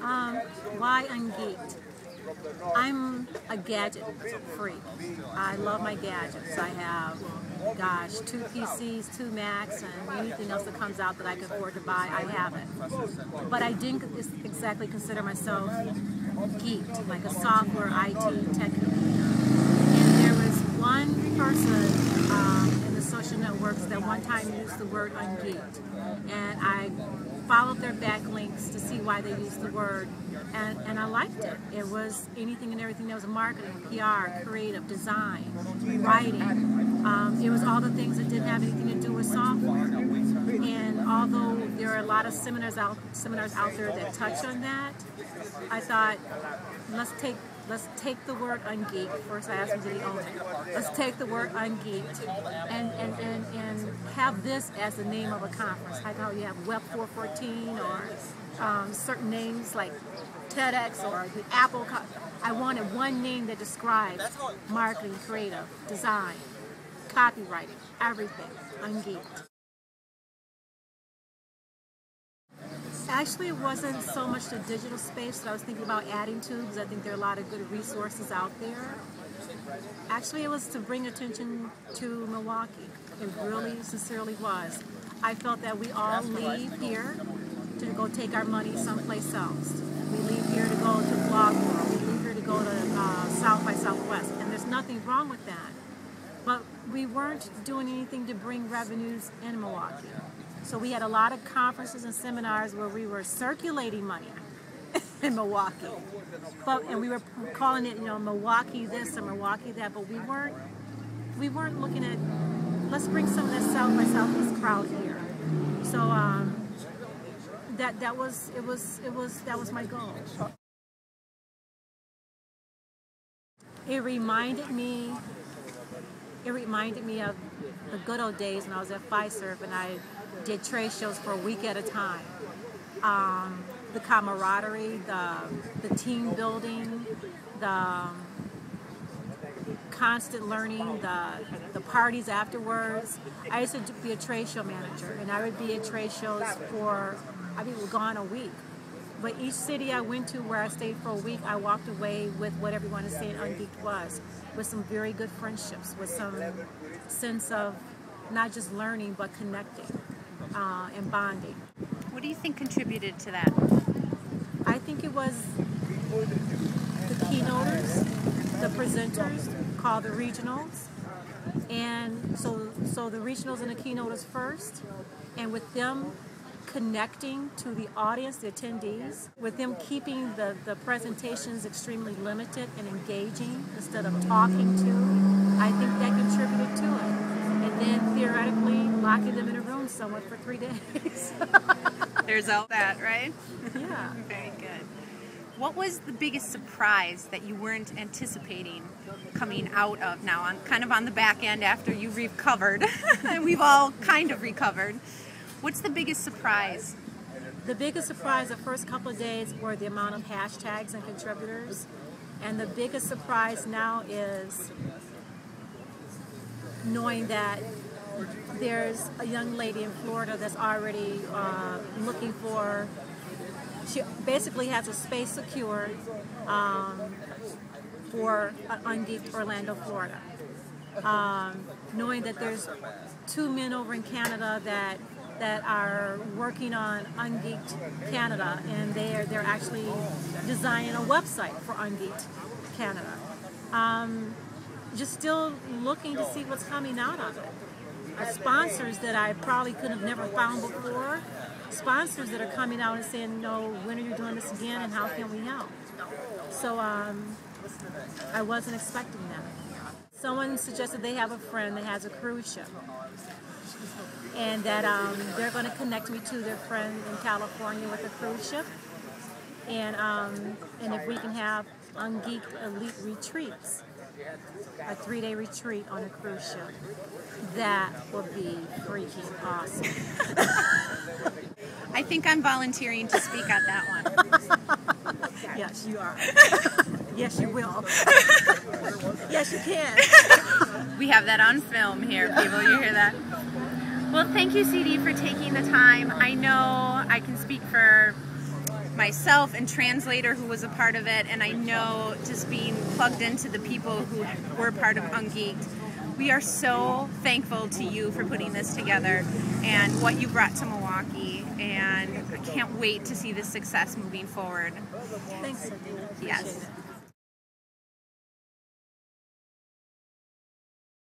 Why UnGeeked? I'm a gadget freak. I love my gadgets. I have, gosh, 2 PCs, 2 Macs, and anything else that comes out that I can afford to buy, I have it. But I didn't exactly consider myself geeked, like a software IT tech geek. And there was one person in the social networks that one time used the word UnGeeked. And I followed their backlinks to see why they used the word, and I liked it. It was anything and everything that was marketing, PR, creative, design, writing. It was all the things that didn't have anything to do with software. And although there are a lot of seminars out there that touch on that, I thought, let's take the word UnGeeked. First I asked him, did he own it? Let's take the word UnGeeked and have this as the name of a conference. Like how you have Web 414 or certain names like TEDx or the Apple. I wanted one name that describes marketing, creative, design, copywriting, everything. UnGeeked. Actually, it wasn't so much the digital space that I was thinking about adding to, because I think there are a lot of good resources out there. Actually, it was to bring attention to Milwaukee. It really, sincerely was. I felt that we all leave here to go take our money someplace else. We leave here to go to Blog World. We leave here to go to South by Southwest, and there's nothing wrong with that. But we weren't doing anything to bring revenues in Milwaukee. So we had a lot of conferences and seminars where we were circulating money in Milwaukee, and we were calling it, Milwaukee this or Milwaukee that. But we weren't looking at, let's bring some of that South by Southwest crowd here. So that was my goal. It reminded me of the good old days when I was at Fiserv and I did trade shows for a week at a time. The camaraderie, the team building, the constant learning, the parties afterwards. I used to be a trade show manager, and I would be at trade shows we were gone a week. But each city I went to where I stayed for a week, I walked away with what everyone is saying UnGeeked was, with some very good friendships, with some sense of not just learning, but connecting and bonding. What do you think contributed to that? I think it was the keynoters, the presenters, called the regionals. And so the regionals and the keynoters first, and with them connecting to the audience, the attendees, with them keeping the presentations extremely limited and engaging instead of talking to, I think that contributed to it. And then theoretically locking them in a room somewhere for 3 days. There's all that, right? Yeah. Very good. What was the biggest surprise that you weren't anticipating coming out of now, kind of on the back end after you recovered? We've all kind of recovered. What's the biggest surprise? The biggest surprise the first couple of days were the amount of hashtags and contributors. And the biggest surprise now is knowing that there's a young lady in Florida that's already looking for, she basically has a space secured for UnGeeked Orlando, Florida. Knowing that there's 2 men over in Canada that are working on UnGeeked Canada, and they're actually designing a website for UnGeeked Canada. Just still looking to see what's coming out of it. Sponsors that I probably could have never found before. Sponsors that are coming out and saying, no, when are you doing this again and how can we help? So I wasn't expecting that. Someone suggested they have a friend that has a cruise ship, and that they're going to connect me to their friend in California with a cruise ship, and if we can have UnGeeked Elite retreats, a 3-day retreat on a cruise ship, that would be freaking awesome. I think I'm volunteering to speak at that one. Yes, you are. Yes, you will. Yes, you can. We have that on film here, people. You hear that? Well, thank you, CD, for taking the time. I know I can speak for myself and Translator, who was a part of it, and I know just being plugged into the people who were part of UnGeeked. We are so thankful to you for putting this together and what you brought to Milwaukee, and I can't wait to see this success moving forward. Thanks, Cynthia. Yes.